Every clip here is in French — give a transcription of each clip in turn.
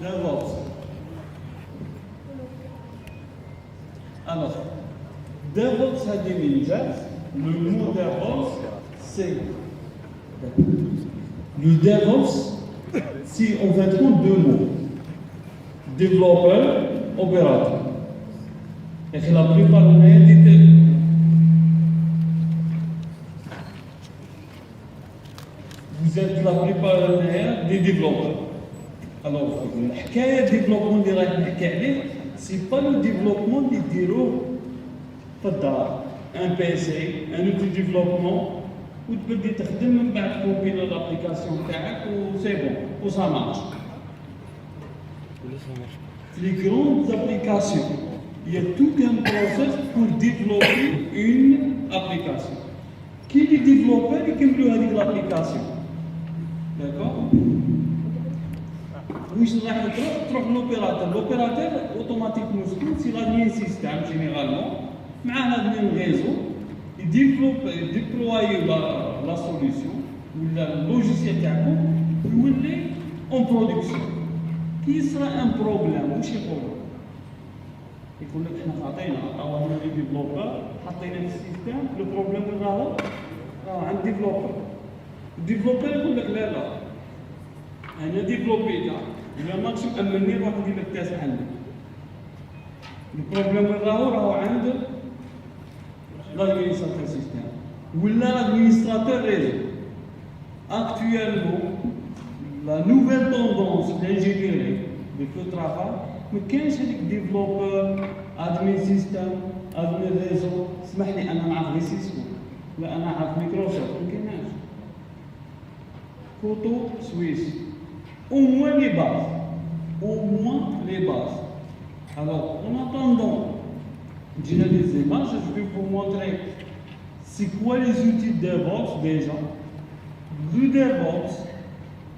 DevOps. Alors, DevOps a des ninjas. Le mot DevOps, c'est. Le DevOps, si on va prendre deux mots. Développeur, opérateur. Et la plupart des vous êtes la plupart des développeurs. Alors, le développement des règles, c'est pas le développement des bureaux. Un PC, un outil de développement, où tu peux compiler l'application, c'est bon, ou ça marche. Les grandes applications, il y a tout un process pour développer une application. Qui est le développeur et qui est l'application? D'accord? Oui, je vais l'opérateur. L'opérateur, automatiquement, c'est l'admin système généralement. Mais l'admin réseau, il déploie la solution, ou le logiciel ou il est en production. Qui sera un problème? Ou chez problème? Il faut que nous les développeurs, le système, le problème est un développeur. Le développeur, il faut que là, on a développé là, il a maximum amené à faire le test. Le problème est l'administrateur système. Ou l'administrateur réseau. Actuellement, la nouvelle tendance d'ingénierie de ce travail, mais quand c'est les développeurs, admin système, admin réseau, اسمح لي أنا معك Cisco، لا أنا معك Microsoft، ما كايناش. Photo Suisse. Au moins les bases. Au moins les bases. Alors, en attendant, j'ai les images, je vais vous montrer c'est quoi les outils de DevOps déjà. Le DevOps,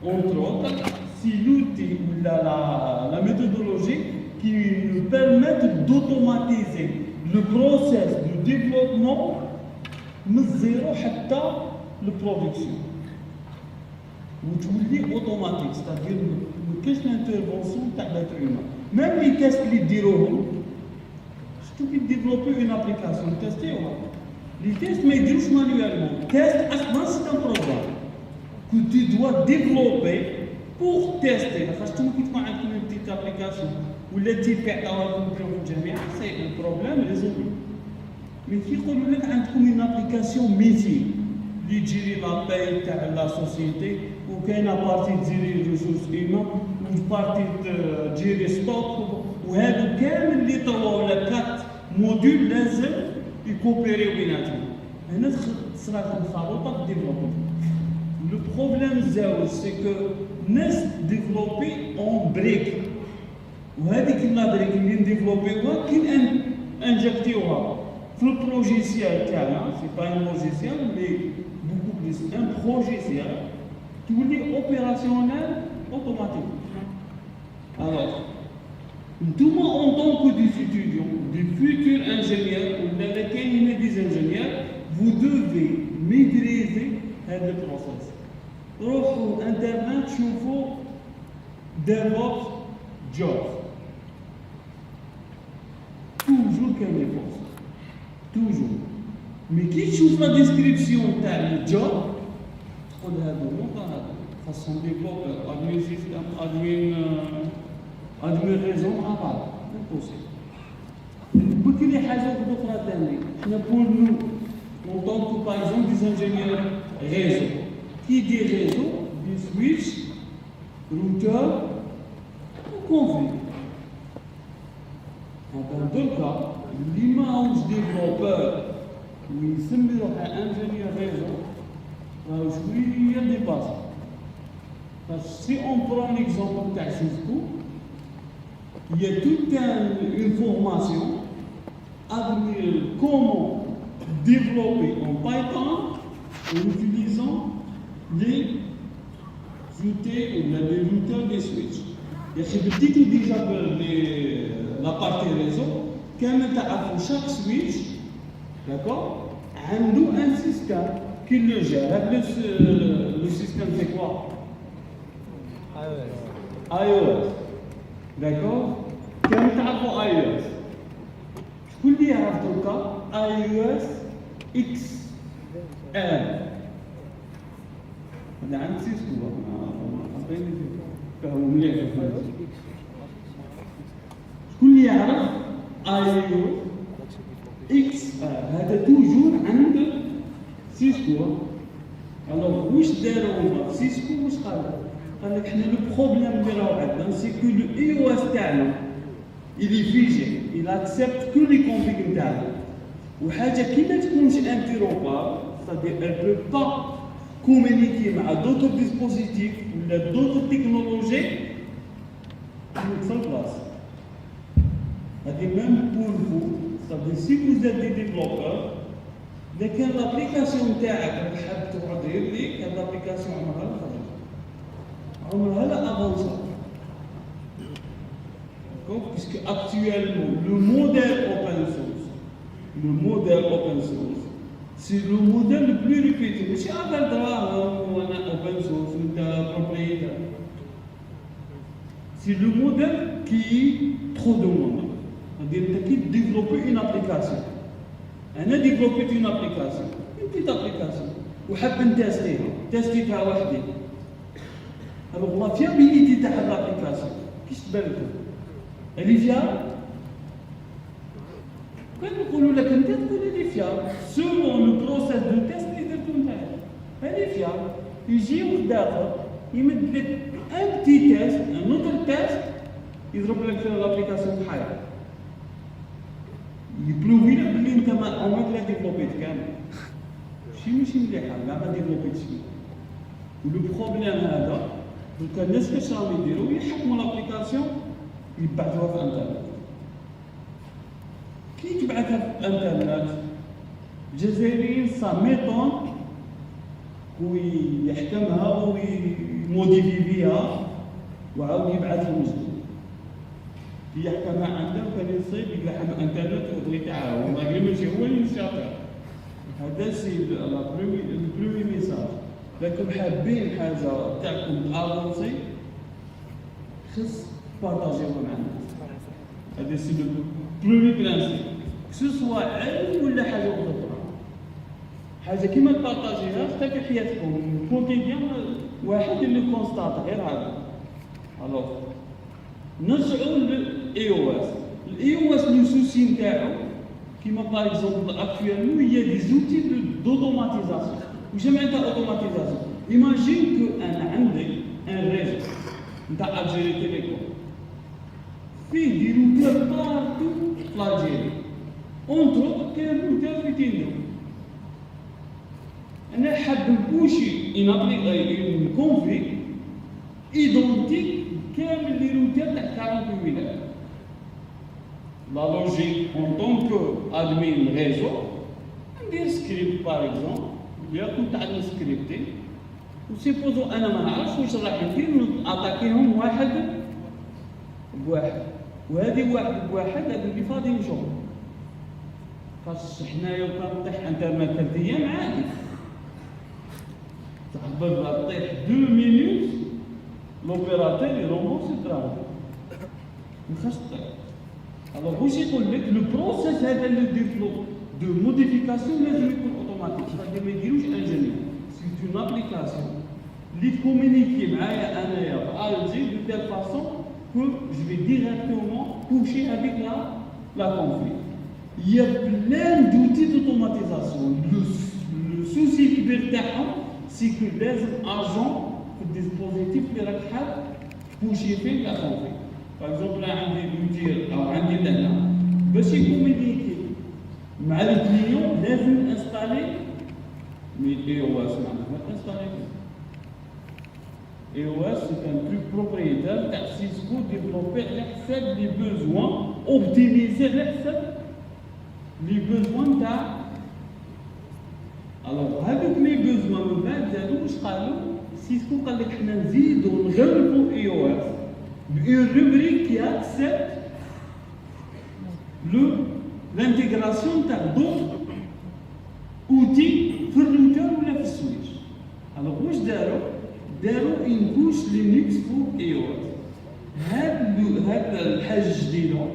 entre autres, c'est l'outil ou la méthodologie qui nous permet d'automatiser le process de développement de zéro jusqu'à la production. Vous voulez automatique, c'est-à-dire qu'est-ce l'intervention de l'être humain. Même les tests qui diront, si tu veux développer une application, tester ou pas. Les tests mais diront manuellement. Test, c'est un programme que tu dois développer pour tester. Parce que tu as une petite application ou le type c'est un problème résolu. Mais qui a une application métier qui gère la paie de la société ou qui a une partie de gérer les ressources humaines ou une partie de gérer le stock ou كامل اللي طلعوا ولا 4 modules لازم يكوبيريو بيناتهم. هنا تصرا الخلطة ديفلوبمون. Le problème c'est que nous développer en briques. وهذيك البريك اللي نديفلوبيوها كاين انجكتيوها في البروجيسيال تاعنا، سي با ان لوجيسيال مي بوكو بليس ان بروجيسيال تولي اوبيراسيونيل اوتوماتيك. Alors, nous, en tant que des étudiants, des futurs ingénieurs ou des ingénieurs, vous devez maîtriser le process. Sur Internet, شوفوا DevOps Jobs. Toujours qu'il y a des postes. Toujours. Mais qui trouve la description d'un job, on a de façon développeur, admin système, admin réseau, impossible. Beaucoup de choses d'autres thèmes. Pour nous, en tant que par exemple des ingénieurs réseau, qui dit réseau, des switch, routeur, ou config. Dans deux cas, l'image développeur, où il s'appelle ingénieur réseau, il y a des bases. Parce que si on prend l'exemple de Cisco, il y a toute une formation à dire comment développer en Python en utilisant les outils ou les routeurs des switches. Il y a déjà la partie réseau, quand chaque switch, d'accord, a un système qui le gère. Le système c'est quoi? iOS. داكور كان تعرفوا اي او اس شكون اللي يعرف دوكا اي او اس اكس ال هذا عند سيسكو حاطين فهموا مليح شكون اللي يعرف اي او اكس هذا توجور عند سيسكو الوغ واش داروا هما سيسكو واش قال لك حنا لو بروبليم اللي راهو عندنا سي كو لو اي او اس تاعنا اللي فيجي il accepte que les configs نتاعنا وحاجه كي ما تكونش انتيروبار c'est-à-dire elle peut pas communiquer مع d'autres dispositifs ولا d'autres technologies في البلاصه هذه ميم بور فو c'est-à-dire si vous êtes des développeurs إذا كان لابليكاسيون تاعك حاب تقعد ليك هاد لابليكاسيون عمرها لا افونسا puisque actuellement le modèle open source c'est le modèle le plus répété ماشي افضل دراهم وانا open source وانت propriétaire c'est le modèle qui est trop demandé c'est-à-dire انت كي développer une application انا ديفلوبيت اون ابليكاسيون بيت ابليكاسيون وحاب نتيستيها وحدي الوغ لا فيابيليتي تاع الابليكاسيون كيش تبان لكم اللي فيها كان نقولوا لك انت تقول لي فيها سولون لو بروسيس دو تيست اللي درتو نتايا هذه فيها يجي واحد اخر يمد لك ان بتي تيست ان اوتر تيست يضرب لك في الابليكاسيون بحالها يبروفي لك بلي انت ما عمرك لا ديفلوبيت كامل ماشي مليحه ما ديفلوبيتش ولو بروبليم هذا دوكا الناس كاش راهم يديروا يحكموا لابليكاسيون يبعثوها في الانترنت كي تبعثها في الانترنت الجزائريين سا ميطون ويحكمها ويموديفي فيها وعاود يبعثها من جديد يحكمها عنده وكان يصيب يلحم انترنت ويبغي يتعاون ماشي هو الانشاطر هذا سي البرومي ميساج لكن حابين حاجه تاعكم افونسي خص بارطاجيوها مع الناس هذا سي البرومي برانسيب سواء علم ولا حاجه اخرى حاجه كيما تبارطاجيها حتى في حياتكم كوتيديان واحد اللي كونستات غير هذا الوغ نرجعوا للاي او اس الاي او اس لو سوسي نتاعو كيما باغ اكزومبل اكطوالمون هي دي زوتي دوتوماتيزاسيون واش معناتها اوتوماتيزاسيون ايماجين كو انا عندي ان ريزو نتاع الجيري تيليكوم فيه دي روتور بارتو في الجيري اونترو كاين روتور في تيندو انا حاب نبوشي ان كونفيغ ايدونتيك كامل لي روتور تاع 48 ولاية لا لوجيك اون طونك ادمين ريزو ندير سكريبت باغ اكزومبل اللي كنت تعلم سكريبتي وسيبوزو انا ما نعرفش واش راح ندير اتاكيهم واحد بواحد وهذه واحد بواحد هذا اللي فاضي نشوف خاص حنايا وكان طيح انترنت 3 ايام عادي تحبب طيح 2 مينوت لوبيراتور يرومبورسي الدراهم ما خاصش طيح الوغ واش يقول لك لو بروسيس هذا لو ديفلوب دو موديفيكاسيون لازم يكون اوتوماتيك خاطر ما يديروش انجينيور سي اون ابليكاسيون اللي تكومونيكي معايا انايا في الجي دو تيل فاسون كو جو في ديريكتومون توشي افيك لا كونفيغ il y a plein d'outils d'automatisation le souci كبير تاعهم سي كو لازم اجون في الديسبوزيتيف اللي راك حاب توشي فيه لا كونفيغ باغ اكزومبل عندي مدير او عندي انا باش يكومونيكي مع الكليون لازم انستالي مي اي او اس معناتها انستالي اي او اس سي ان تروك بروبريتير تاع سيسكو ديفلوبي على حساب لي بوزوان اوبتيميزي على حساب لي بوزوان تاع الوغ هذوك لي بوزوان من بعد زادو واش قالوا سيسكو قال لك حنا نزيدو نغلبو اي او اس بأون روبريك qui accepte l'intégration d'autres outils في الروتر ولا في السويتش. alors واش داروا؟ داروا une couche لينكس فوق اي او اس. هاد الحاجه الجديده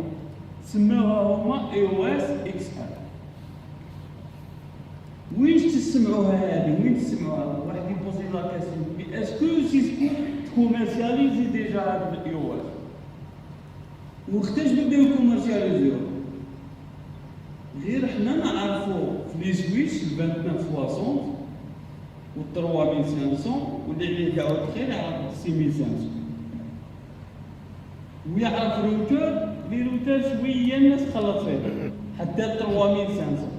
سماوها هما اي او اس اكس ال. وين تسمعوها هذه؟ وين تسمعوها؟ واحد يبوزي لا كاستيون مي اسكو سيسكو كوميرسياليزي ديجا هاد الاي او اس؟ وقتاش بداو كوميرسياليزيو؟ غير حنا نعرفو في لي سويتش 2960 و 3500 واللي عليه كاع خير يعرف 6500 ويعرف روتور لي روتور شويه الناس خلط فيه حتى 3500.